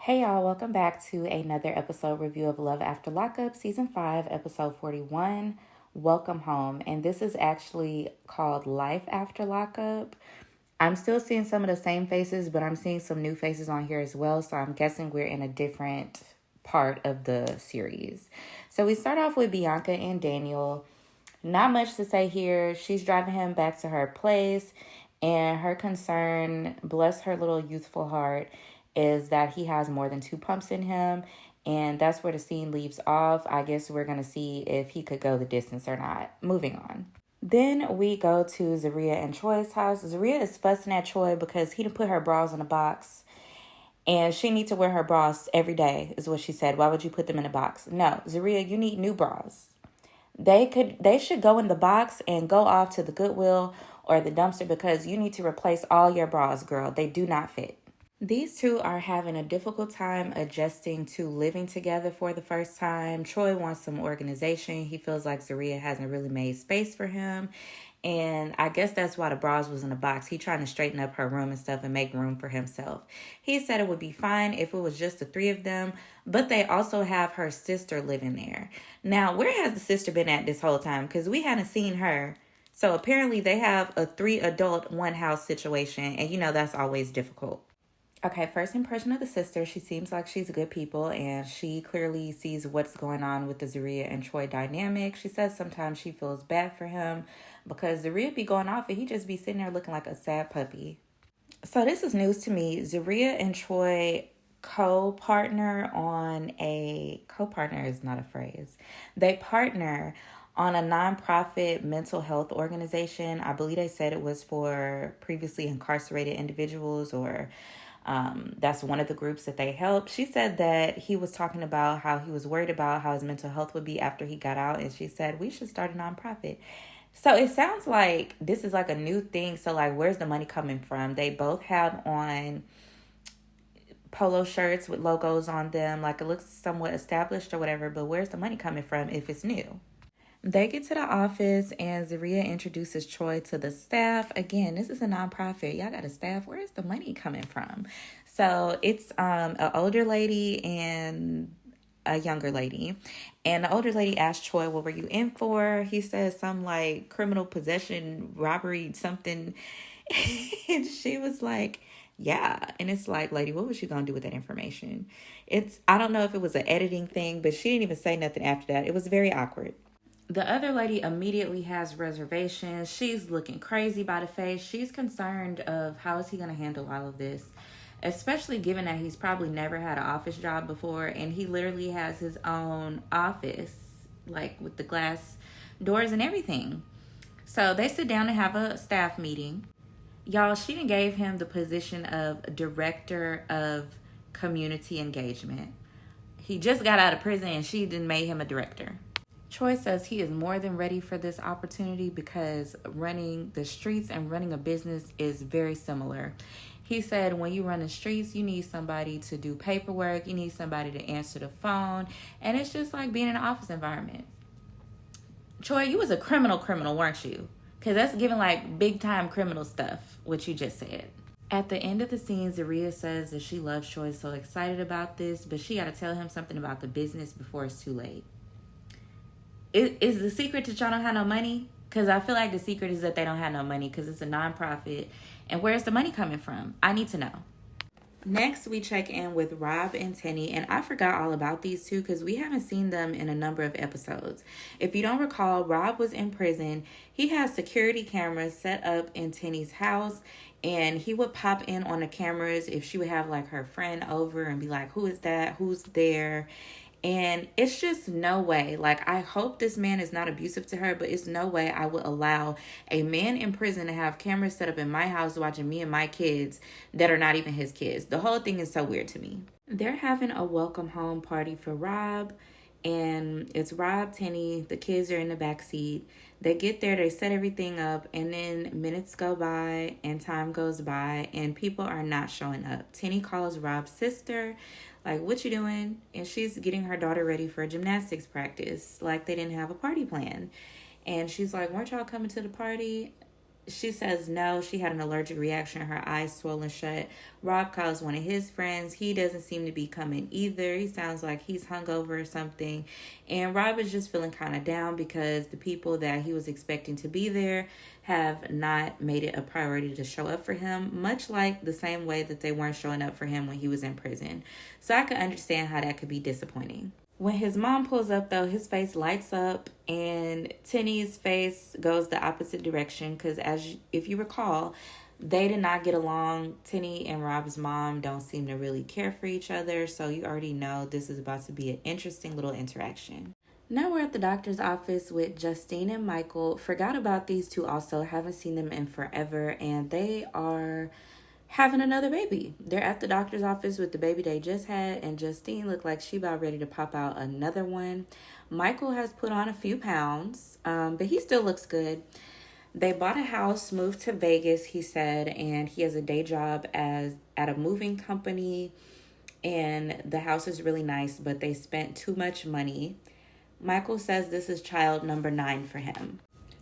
Hey y'all, welcome back to another episode review of Love After Lockup, Season 5, Episode 41, Welcome Home. And this is actually called Life After Lockup. I'm still seeing some of the same faces, but I'm seeing some new faces on here as well. So I'm guessing we're in a different part of the series. So we start off with Bianca and Daniel. Not much to say here. She's driving him back to her place, and her concern, bless her little youthful heart, is that he has more than two pumps in him. And that's where the scene leaves off. I guess we're going to see if he could go the distance or not. Moving on. Then we go to Zaria and Troy's house. Zaria is fussing at Troy because he didn't put her bras in a box. And she needs to wear her bras every day, is what she said. Why would you put them in a box? No, Zaria, you need new bras. They should go in the box and go off to the Goodwill or the dumpster because you need to replace all your bras, girl. They do not fit. These two are having a difficult time adjusting to living together for the first time. Troy wants some organization. He feels like Zaria hasn't really made space for him. And I guess that's why the bras was in a box. He trying to straighten up her room and stuff and make room for himself. He said it would be fine if it was just the three of them, but they also have her sister living there. Now, where has the sister been at this whole time? Because we hadn't seen her. So apparently they have a 3-adult, 1-house situation, and that's always difficult. Okay, first impression of the sister, she seems like she's good people, and she clearly sees what's going on with the Zaria and Troy dynamic. She says sometimes she feels bad for him because Zaria be going off and he just be sitting there looking like a sad puppy. So this is news to me. Zaria and Troy co-partner is not a phrase. They partner on a nonprofit mental health organization. I believe they said it was for previously incarcerated individuals, or that's one of the groups that they help. She said that he was talking about how he was worried about how his mental health would be after he got out. And she said, we should start a nonprofit. So it sounds like this is like a new thing. So like, where's the money coming from? They both have on polo shirts with logos on them. Like, it looks somewhat established or whatever, but where's the money coming from if it's new? They get to the office and Zaria introduces Troy to the staff. Again, this is a nonprofit. Y'all got a staff. Where is the money coming from? So it's an older lady and a younger lady. And the older lady asked Troy, what were you in for? He says some like criminal possession, robbery, something. And she was like, yeah. And it's like, lady, what was you going to do with that information? I don't know if it was an editing thing, but she didn't even say nothing after that. It was very awkward. The other lady immediately has reservations. She's looking crazy by the face. She's concerned of how is he going to handle all of this, especially given that he's probably never had an office job before, and he literally has his own office, like with the glass doors and everything. So they sit down and have a staff meeting. Y'all, she done gave him the position of director of community engagement. He just got out of prison and she done made him a director. Troy says he is more than ready for this opportunity because running the streets and running a business is very similar. He said when you run the streets, you need somebody to do paperwork, you need somebody to answer the phone, and it's just like being in an office environment. Troy, you was a criminal, weren't you? Because that's giving like big time criminal stuff, what you just said. At the end of the scene, Zaria says that she loves Troy, so excited about this, but she got to tell him something about the business before it's too late. Is the secret that y'all don't have no money? Because I feel like the secret is that they don't have no money because it's a nonprofit. And where's the money coming from? I need to know. Next, we check in with Rob and Tenny. And I forgot all about these two because we haven't seen them in a number of episodes. If you don't recall, Rob was in prison. He has security cameras set up in Tenny's house. And he would pop in on the cameras if she would have like her friend over and be like, who is that? Who's there? And it's just no way. Like, I hope this man is not abusive to her, but it's no way I would allow a man in prison to have cameras set up in my house watching me and my kids that are not even his kids. The whole thing is so weird to me. They're having a welcome home party for Rob, and it's Rob, Tenny, the kids are in the back seat. They get there, they set everything up, and then minutes go by and time goes by and people are not showing up. Tenny calls Rob's sister, like, what you doing? And she's getting her daughter ready for gymnastics practice, like they didn't have a party plan. And she's like, weren't y'all coming to the party? She says no, she had an allergic reaction, her eyes swollen shut. Rob calls one of his friends. He doesn't seem to be coming either. He sounds like he's hungover or something. And Rob is just feeling kind of down because the people that he was expecting to be there have not made it a priority to show up for him, much like the same way that they weren't showing up for him when he was in prison. So I could understand how that could be disappointing. When his mom pulls up, though, his face lights up and Tinny's face goes the opposite direction because, if you recall, they did not get along. Tinny and Rob's mom don't seem to really care for each other, so you already know this is about to be an interesting little interaction. Now we're at the doctor's office with Justine and Michael. Forgot about these two also. Haven't seen them in forever, and they are having another baby. They're at the doctor's office with the baby they just had, and Justine looked like she about ready to pop out another one. Michael has put on a few pounds, but he still looks good. They bought a house, moved to Vegas, he said, and he has a day job at a moving company, and the house is really nice, but they spent too much money. Michael says this is child number 9 for him.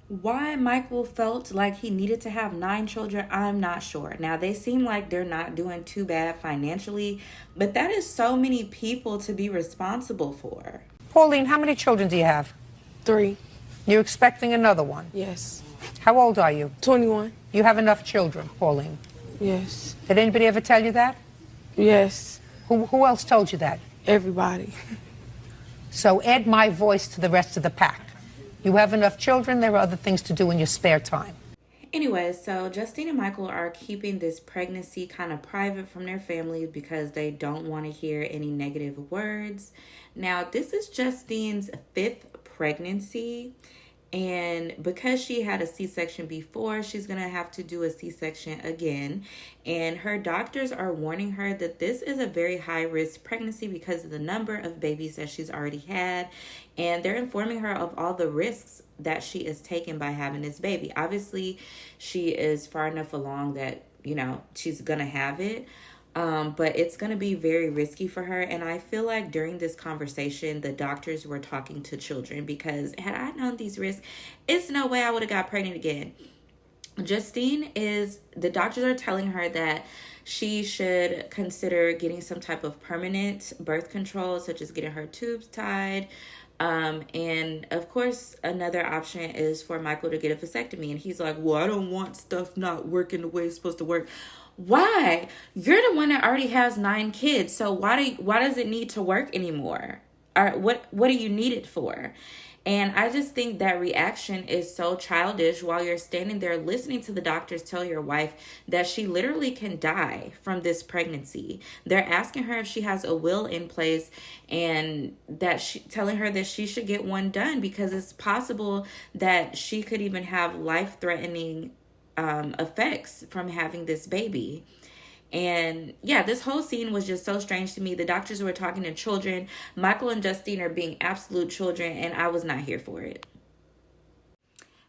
Why Michael felt like he needed to have 9 children, I'm not sure. Now, they seem like they're not doing too bad financially, but that is so many people to be responsible for. Pauline, how many children do you have? 3. You're expecting another one? Yes. How old are you? 21. You have enough children, Pauline? Yes. Did anybody ever tell you that? Yes. Who else told you that? Everybody. So add my voice to the rest of the pack. You have enough children, there are other things to do in your spare time. Anyway, so Justine and Michael are keeping this pregnancy kind of private from their family because they don't want to hear any negative words. Now, this is Justine's 5th pregnancy. And because she had a C-section before, she's going to have to do a C-section again. And her doctors are warning her that this is a very high-risk pregnancy because of the number of babies that she's already had. And they're informing her of all the risks that she is taking by having this baby. Obviously, she is far enough along that, she's going to have it. But it's going to be very risky for her. And I feel like during this conversation, the doctors were talking to children because had I known these risks, it's no way I would have got pregnant again. The doctors are telling her that she should consider getting some type of permanent birth control, such as getting her tubes tied. And of course, another option is for Michael to get a vasectomy. And he's like, well, I don't want stuff not working the way it's supposed to work. Why? You're the one that already has 9 kids. So why does it need to work anymore? Or what do you need it for? And I just think that reaction is so childish while you're standing there listening to the doctors tell your wife that she literally can die from this pregnancy. They're asking her if she has a will in place and telling her that she should get one done because it's possible that she could even have life-threatening effects from having this baby. And yeah, this whole scene was just so strange to me. The doctors were talking to children. Michael and Justine are being absolute children, and I was not here for it.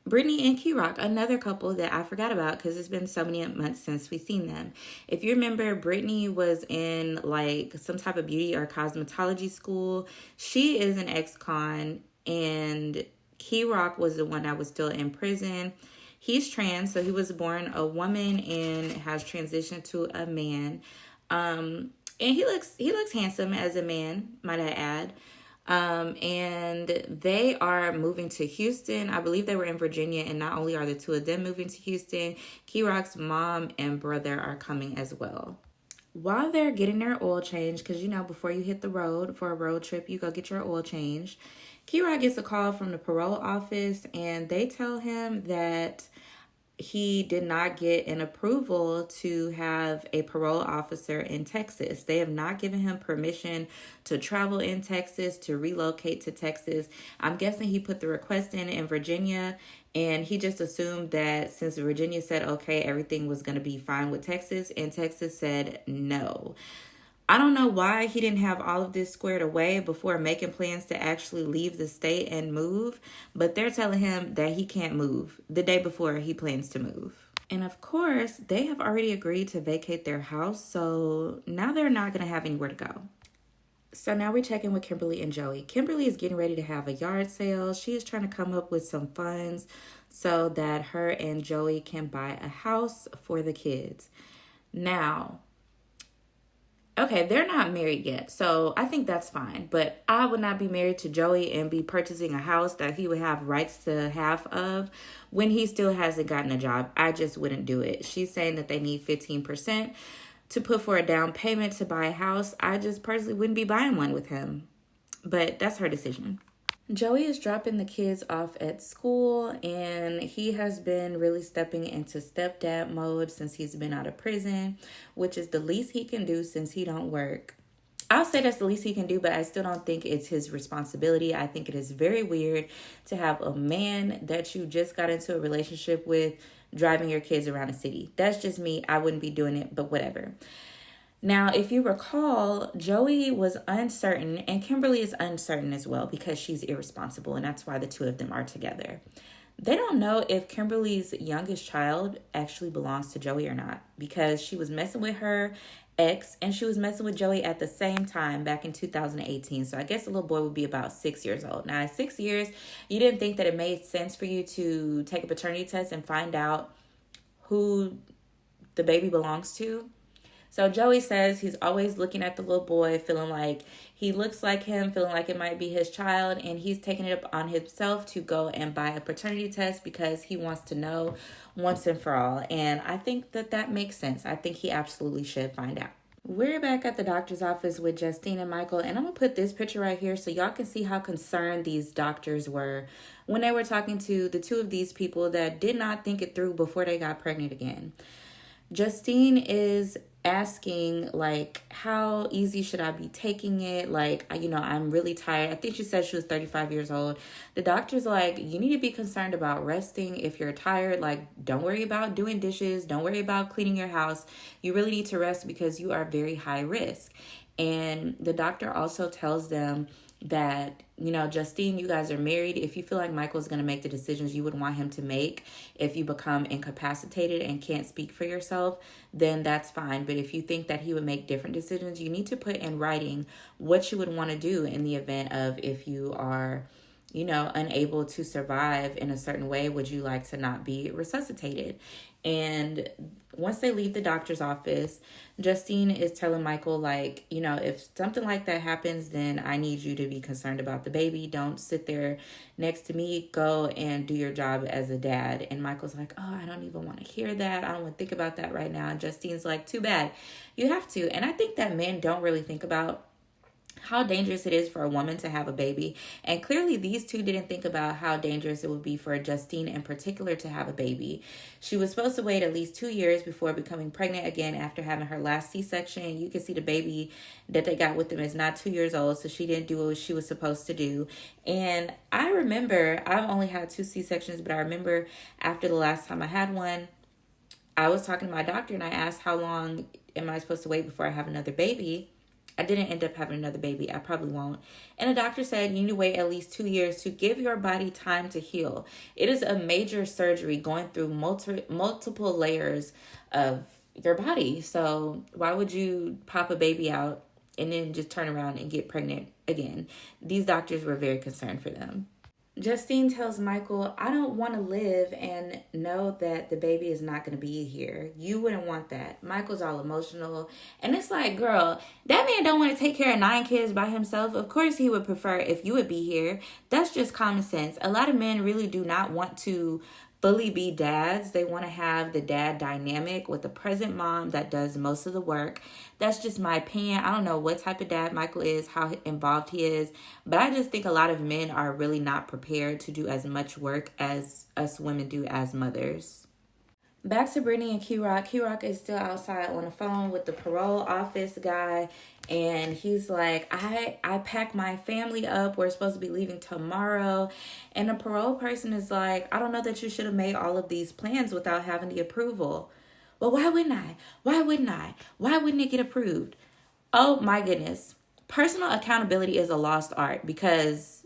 Brittany and Key-Rock, another couple that I forgot about because it's been so many months since we've seen them. If you remember, Brittany was in like some type of beauty or cosmetology school. She is an ex-con, and Key-Rock was the one that was still in prison. He's trans, so he was born a woman and has transitioned to a man. And he looks handsome as a man, might I add. And they are moving to Houston. I believe they were in Virginia, and not only are the two of them moving to Houston, Key-Rock's mom and brother are coming as well. While they're getting their oil change, because before you hit the road for a road trip, you go get your oil changed. Key-Rock gets a call from the parole office, and they tell him that he did not get an approval to have a parole officer in Texas. They have not given him permission to travel in Texas, to relocate to Texas. I'm guessing he put the request in Virginia, and he just assumed that since Virginia said, okay, everything was going to be fine with Texas, and Texas said no. I don't know why he didn't have all of this squared away before making plans to actually leave the state and move, but they're telling him that he can't move the day before he plans to move. And of course, they have already agreed to vacate their house, so now they're not going to have anywhere to go. So now we're checking with Kimberly and Joey. Kimberly is getting ready to have a yard sale. She is trying to come up with some funds so that her and Joey can buy a house for the kids. Now, okay, they're not married yet, so I think that's fine. But I would not be married to Joey and be purchasing a house that he would have rights to half of when he still hasn't gotten a job. I just wouldn't do it. She's saying that they need 15% to put for a down payment to buy a house. I just personally wouldn't be buying one with him. But that's her decision. Joey is dropping the kids off at school, and he has been really stepping into stepdad mode since he's been out of prison, which is the least he can do since he don't work. I'll say that's the least he can do, but I still don't think it's his responsibility. I think it is very weird to have a man that you just got into a relationship with driving your kids around the city. That's just me. I wouldn't be doing it, but whatever. Now, if you recall, Joey was uncertain, and Kimberly is uncertain as well because she's irresponsible, and that's why the two of them are together. They don't know if Kimberly's youngest child actually belongs to Joey or not because she was messing with her ex and she was messing with Joey at the same time back in 2018. So I guess the little boy would be about 6 years old. Now, at 6 years, you didn't think that it made sense for you to take a paternity test and find out who the baby belongs to. So Joey says he's always looking at the little boy, feeling like he looks like him, feeling like it might be his child, and he's taking it upon himself to go and buy a paternity test because he wants to know once and for all. And I think that that makes sense. I think he absolutely should find out. We're back at the doctor's office with Justine and Michael, and I'm going to put this picture right here so y'all can see how concerned these doctors were when they were talking to the two of these people that did not think it through before they got pregnant again. Justine is asking, like, how easy should I be taking it? Like, I'm really tired. I think she said she was 35 years old. The doctor's like, you need to be concerned about resting if you're tired. Like, don't worry about doing dishes. Don't worry about cleaning your house. You really need to rest because you are very high risk. And the doctor also tells them that, Justine, you guys are married. If you feel like Michael's going to make the decisions you would want him to make, if you become incapacitated and can't speak for yourself, then that's fine. But if you think that he would make different decisions, you need to put in writing what you would want to do in the event of if you are, unable to survive in a certain way, would you like to not be resuscitated? And once they leave the doctor's office, Justine is telling Michael, like, if something like that happens, then I need you to be concerned about the baby. Don't sit there next to me. Go and do your job as a dad. And Michael's like, oh, I don't even want to hear that. I don't want to think about that right now. And Justine's like, too bad. You have to. And I think that men don't really think about how dangerous it is for a woman to have a baby. And clearly these two didn't think about how dangerous it would be for Justine in particular to have a baby. She was supposed to wait at least 2 years before becoming pregnant again after having her last C-section. You can see the baby that they got with them is not 2 years old, so she didn't do what she was supposed to do. And I remember, I've only had 2 C-sections, but I remember after the last time I had one, I was talking to my doctor and I asked, how long am I supposed to wait before I have another baby? I didn't end up having another baby. I probably won't. And the doctor said you need to wait at least 2 years to give your body time to heal. It is a major surgery going through multiple layers of your body. So why would you pop a baby out and then just turn around and get pregnant again? These doctors were very concerned for them. Justine tells Michael, I don't want to live and know that the baby is not going to be here. You wouldn't want that. Michael's all emotional. And it's like, girl, that man don't want to take care of 9 kids by himself. Of course he would prefer if you would be here. That's just common sense. A lot of men really do not want to fully be dads. They want to have the dad dynamic with the present mom that does most of the work. That's just my opinion. I don't know what type of dad Michael is, how involved he is, but I just think a lot of men are really not prepared to do as much work as us women do as mothers. Back to Brittany and Key-Rock. Key-Rock is still outside on the phone with the parole office guy. And he's like, I packed my family up. We're supposed to be leaving tomorrow. And the parole person is like, I don't know that you should have made all of these plans without having the approval. Well, why wouldn't I? Why wouldn't I? Why wouldn't it get approved? Oh, my goodness. Personal accountability is a lost art because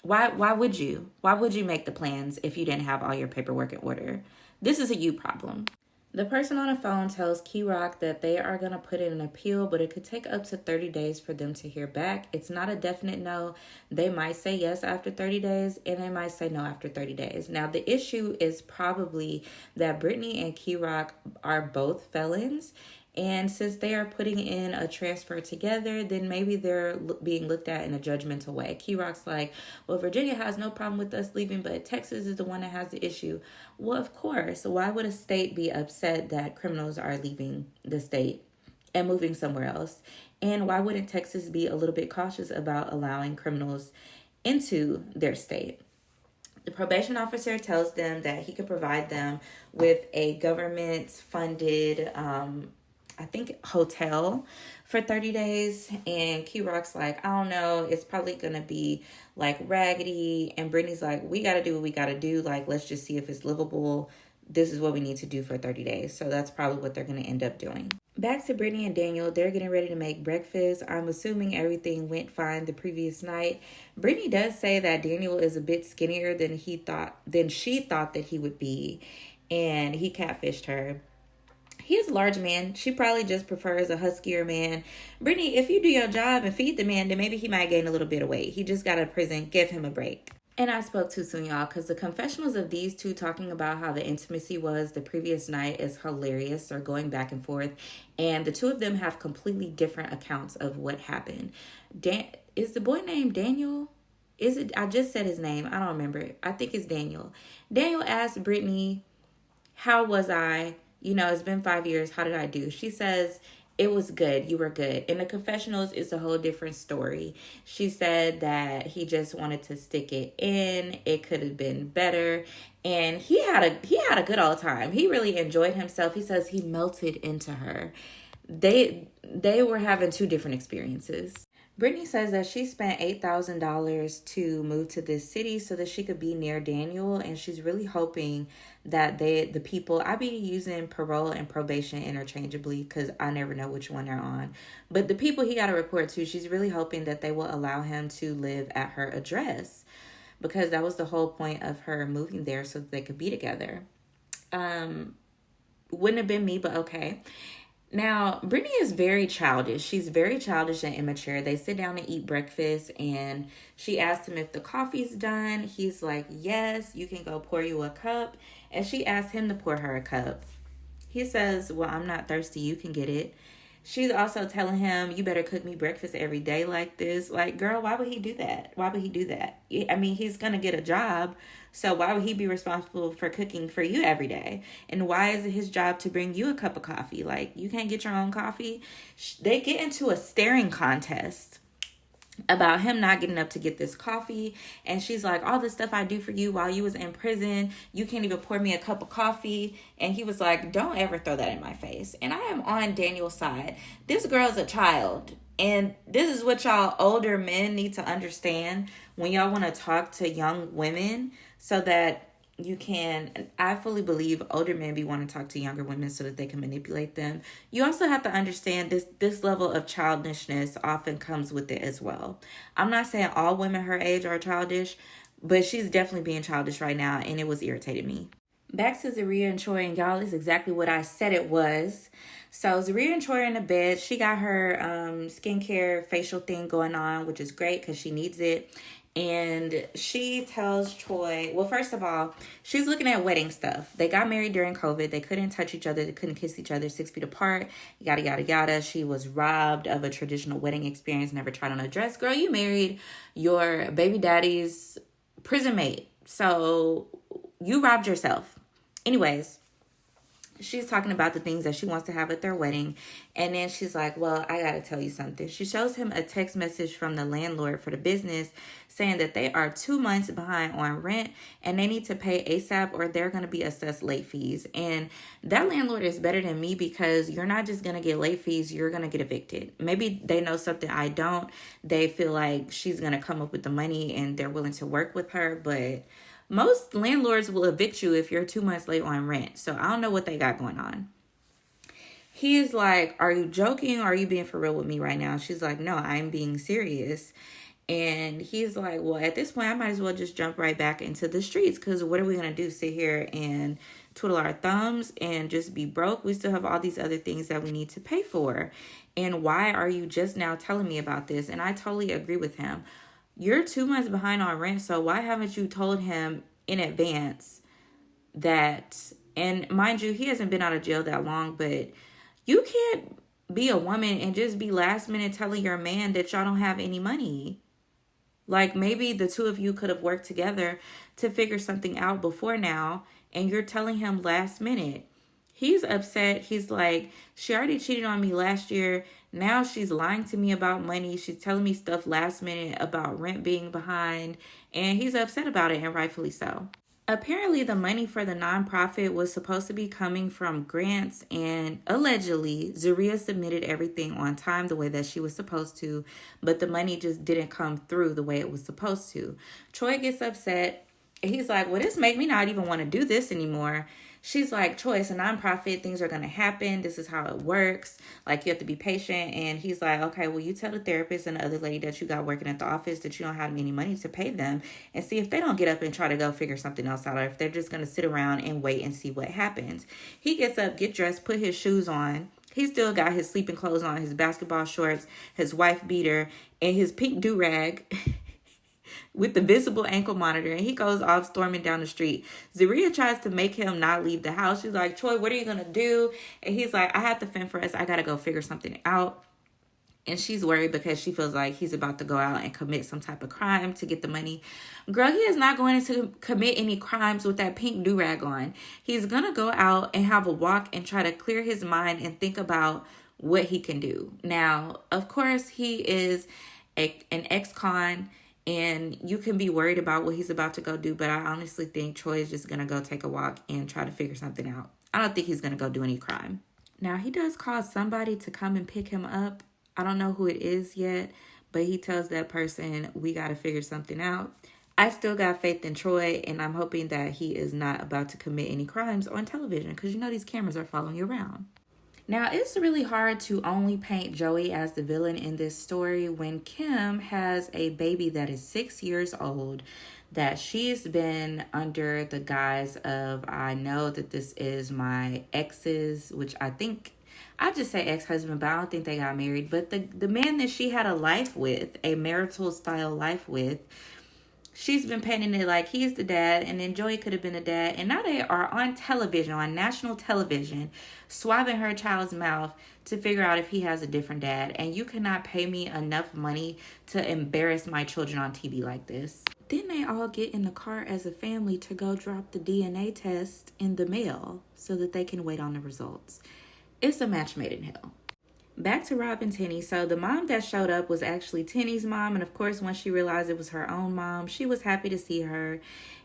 why would you? Why would you make the plans if you didn't have all your paperwork in order? This is a you problem. The person on the phone tells Key Rock that they are going to put in an appeal, but it could take up to 30 days for them to hear back. It's not a definite no. They might say yes after 30 days, and they might say no after 30 days. Now, the issue is probably that Brittany and Key Rock are both felons. And since they are putting in a transfer together, then maybe they're being looked at in a judgmental way. Key Rock's like, well, Virginia has no problem with us leaving, but Texas is the one that has the issue. Well, of course. Why would a state be upset that criminals are leaving the state and moving somewhere else? And why wouldn't Texas be a little bit cautious about allowing criminals into their state? The probation officer tells them that he could provide them with a government-funded I think hotel for 30 days. And Key Rock's like, I don't know, it's probably gonna be like raggedy. And Brittany's like, we gotta do what we gotta do. Like, let's just see if it's livable. This is what we need to do for 30 days. So that's probably what they're gonna end up doing. Back to Brittany and Daniel. They're getting ready to make breakfast. I'm assuming everything went fine the previous night. Brittany does say that Daniel is a bit skinnier than she thought that he would be, and he catfished her. He's a large man. She probably just prefers a huskier man. Brittany, if you do your job and feed the man, then maybe he might gain a little bit of weight. He just got out of prison. Give him a break. And I spoke too soon, y'all, because the confessionals of these two talking about how the intimacy was the previous night is hilarious. They're going back and forth. And the two of them have completely different accounts of what happened. Is the boy named Daniel? Is it? I just said his name. I don't remember. I think it's Daniel. Daniel asked Brittany, how was I? You know, it's been 5 years. How did I do? She says, it was good. You were good. In the confessionals, it's a whole different story. She said that he just wanted to stick it in. It could have been better. And he had a good old time. He really enjoyed himself. He says he melted into her. They were having two different experiences. Brittany says that she spent $8,000 to move to this city so that she could be near Daniel, and she's really hoping that the people, I be using parole and probation interchangeably because I never know which one they're on, but the people he got to report to, she's really hoping that they will allow him to live at her address, because that was the whole point of her moving there, so that they could be together. Wouldn't have been me, but okay. Now, Brittany is very childish. She's very childish and immature. They sit down to eat breakfast, and she asks him if the coffee's done. He's like, yes, you can go pour you a cup. And she asks him to pour her a cup. He says, well, I'm not thirsty. You can get it. She's also telling him, you better cook me breakfast every day like this. Like, girl, why would he do that? Why would he do that? I mean, he's going to get a job. So why would he be responsible for cooking for you every day? And why is it his job to bring you a cup of coffee? Like, you can't get your own coffee? They get into a staring contest about him not getting up to get this coffee. And she's like, all the stuff I do for you while you was in prison, you can't even pour me a cup of coffee. And he was like, don't ever throw that in my face. And I am on Daniel's side. This girl's a child. And this is what y'all older men need to understand when y'all want to talk to young women, so that you can, I fully believe older men be wanting to talk to younger women so that they can manipulate them. You also have to understand this level of childishness often comes with it as well. I'm not saying all women her age are childish, but she's definitely being childish right now, and it was irritating me. Back to Zaria and Troy, and y'all, is exactly what I said it was. So Zaria and Troy are in the bed. She got her skincare facial thing going on, which is great because she needs it. And she tells Troy, well, first of all, she's looking at wedding stuff. They got married during COVID. They couldn't touch each other. They couldn't kiss each other 6 feet apart. Yada, yada, yada. She was robbed of a traditional wedding experience, never tried on a dress. Girl, you married your baby daddy's prison mate. So you robbed yourself. Anyways, she's talking about the things that she wants to have at their wedding. And then she's like, well, I got to tell you something. She shows him a text message from the landlord for the business saying that they are 2 months behind on rent and they need to pay ASAP or they're going to be assessed late fees. And that landlord is better than me, because you're not just going to get late fees, you're going to get evicted. Maybe they know something I don't. They feel like she's going to come up with the money and they're willing to work with her, but most landlords will evict you if you're 2 months late on rent. So I don't know what they got going on. He is like, are you joking or are you being for real with me right now? She's like, no, I'm being serious. And he's like, well, at this point, I might as well just jump right back into the streets, because what are we going to do? Sit here and twiddle our thumbs and just be broke? We still have all these other things that we need to pay for. And why are you just now telling me about this? And I totally agree with him. You're 2 months behind on rent, so why haven't you told him in advance that? And mind you, he hasn't been out of jail that long, but you can't be a woman and just be last minute telling your man that y'all don't have any money. Like, maybe the two of you could have worked together to figure something out before now, and you're telling him last minute. He's upset. He's like, she already cheated on me last year. Now she's lying to me about money. She's telling me stuff last minute about rent being behind, and he's upset about it, and rightfully so. Apparently, the money for the nonprofit was supposed to be coming from grants, and allegedly, Zaria submitted everything on time the way that she was supposed to, but the money just didn't come through the way it was supposed to. Troy gets upset, and he's like, well, this make me not even want to do this anymore. She's like, Troy, it's a nonprofit. Things are going to happen. This is how it works. Like, you have to be patient. And he's like, okay, well, you tell the therapist and the other lady that you got working at the office that you don't have any money to pay them, and see if they don't get up and try to go figure something else out, or if they're just going to sit around and wait and see what happens. He gets up, get dressed, put his shoes on. He still got his sleeping clothes on, his basketball shorts, his wife beater, and his pink do-rag with the visible ankle monitor, and he goes off storming down the street. Zaria tries to make him not leave the house. She's like, Troy, what are you gonna do? And he's like, I have to fend for us. I gotta go figure something out. And she's worried because she feels like he's about to go out and commit some type of crime to get the money. Girl, he is not going to commit any crimes with that pink do-rag on. He's gonna go out and have a walk and try to clear his mind and think about what he can do. Now, of course, he is an ex-con, and you can be worried about what he's about to go do, but I honestly think Troy is just going to go take a walk and try to figure something out. I don't think he's going to go do any crime. Now, he does call somebody to come and pick him up. I don't know who it is yet, but he tells that person, we got to figure something out. I still got faith in Troy, and I'm hoping that he is not about to commit any crimes on television, because you know these cameras are following you around. Now, it's really hard to only paint Joey as the villain in this story when Kim has a baby that is 6 years old, that she's been under the guise of, I know that this is my ex's, which I think, I just say ex-husband, but I don't think they got married, but the man that she had a life with, a marital style life with, she's been painting it like he's the dad, and then Joey could have been the dad. And now they are on television, on national television, swabbing her child's mouth to figure out if he has a different dad. And you cannot pay me enough money to embarrass my children on TV like this. Then they all get in the car as a family to go drop the DNA test in the mail so that they can wait on the results. It's a match made in hell. Back to Rob and Tenny. So the mom that showed up was actually Tenny's mom. And of course, when she realized it was her own mom, she was happy to see her.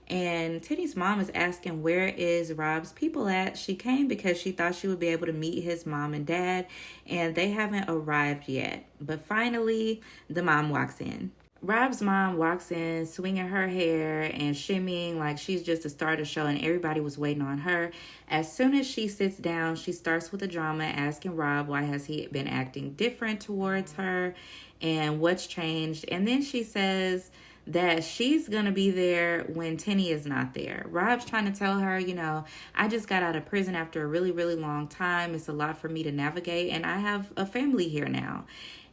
And Tenny's mom is asking, where is Rob's people at? She came because she thought she would be able to meet his mom and dad, and they haven't arrived yet. But finally, the mom walks in. Rob's mom walks in swinging her hair and shimmying like she's just a star of the show, and everybody was waiting on her. As soon as she sits down, she starts with the drama, asking Rob why has he been acting different towards her and what's changed. And then she says that she's going to be there when Tenny is not there. Rob's trying to tell her, I just got out of prison after a really, really long time. It's a lot for me to navigate, and I have a family here now.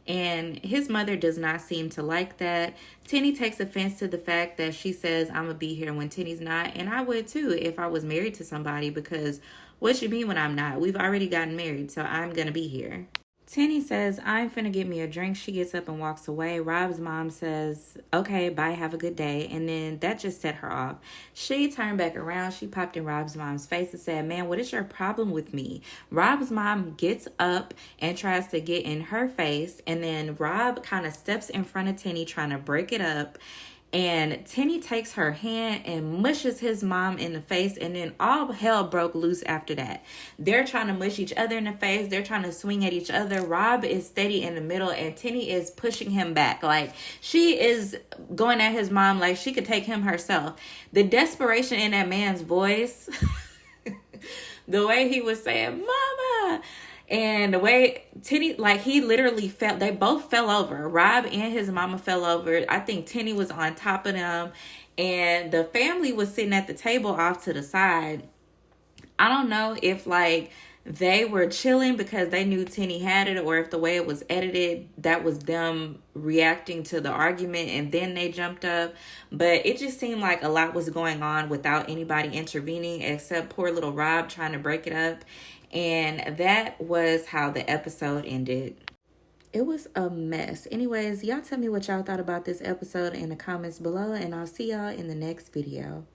And his mother does not seem to like that. Tenny takes offense to the fact that she says, I'm going to be here when Tenny's not. And I would too if I was married to somebody, because what you mean when I'm not? We've already gotten married, so I'm going to be here. Tenny says, I'm finna get me a drink. She gets up and walks away. Rob's mom says, okay, bye, have a good day. And then that just set her off. She turned back around. She popped in Rob's mom's face and said, man, what is your problem with me? Rob's mom gets up and tries to get in her face. And then Rob kind of steps in front of Tenny trying to break it up. And Tenny takes her hand and mushes his mom in the face, and then all hell broke loose after that. They're trying to mush each other in the face. They're trying to swing at each other. Rob is steady in the middle, and Tenny is pushing him back. Like, she is going at his mom like she could take him herself. The desperation in that man's voice, the way he was saying, Mama, And the way Tenny, like, he literally fell, they both fell over. Rob and his mama fell over. I think Tenny was on top of them. And the family was sitting at the table off to the side. I don't know if, like, they were chilling because they knew Tenny had it, or if the way it was edited, that was them reacting to the argument and then they jumped up. But it just seemed like a lot was going on without anybody intervening except poor little Rob trying to break it up. And that was how the episode ended. It was a mess. Anyways, y'all tell me what y'all thought about this episode in the comments below, and I'll see y'all in the next video.